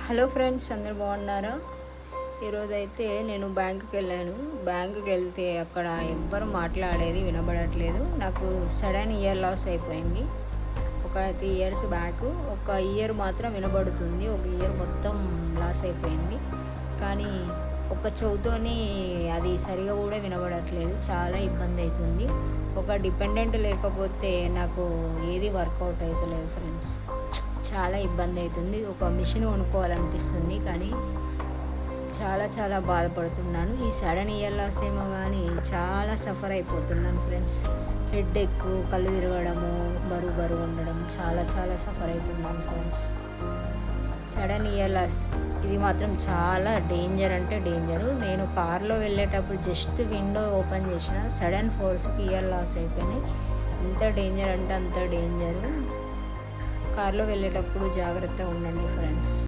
Hello friends, అందరు బాగున్నారా? ఈరోజైతే నేను బ్యాంకుకి వెళ్ళాను. బ్యాంకుకి వెళ్తే అక్కడ ఎవ్వరు మాట్లాడేది వినబడట్లేదు. నాకు సడన్ ఇయర్ లాస్ అయిపోయింది. ఒక 3 ఇయర్స్ బ్యాక్ ఒక ఇయర్ మాత్రం వినబడుతుంది, ఒక ఇయర్ మొత్తం లాస్ అయిపోయింది. కానీ ఒక చెవుతోని అది సరిగా కూడా వినబడట్లేదు. చాలా ఇబ్బంది అవుతుంది. ఒక డిపెండెంట్ లేకపోతే నాకు ఏది వర్కౌట్ అవుతలేదు ఫ్రెండ్స్. చాలా ఇబ్బంది అవుతుంది. ఒక మిషన్ కొనుక్కోవాలనిపిస్తుంది, కానీ చాలా చాలా బాధపడుతున్నాను. ఈ సడన్ ఇయర్ లాస్ ఏమో కానీ చాలా సఫర్ అయిపోతున్నాను ఫ్రెండ్స్. హెడ్ ఎక్, కళ్ళు తిరగడము, బరువు ఉండడం, చాలా చాలా సఫర్ అవుతున్నాను ఫ్రెండ్స్. సడన్ ఇయర్ లాస్ ఇది మాత్రం చాలా డేంజర్ అంటే డేంజరు. నేను కార్లో వెళ్ళేటప్పుడు జస్ట్ విండో ఓపెన్ చేసిన సడన్ ఫోర్స్కి ఇయర్ లాస్ అయిపోయినాయి. ఎంత డేంజర్ అంటే అంత డేంజరు. కార్లో వెళ్ళేటప్పుడు జాగ్రత్తగా ఉండండి ఫ్రెండ్స్.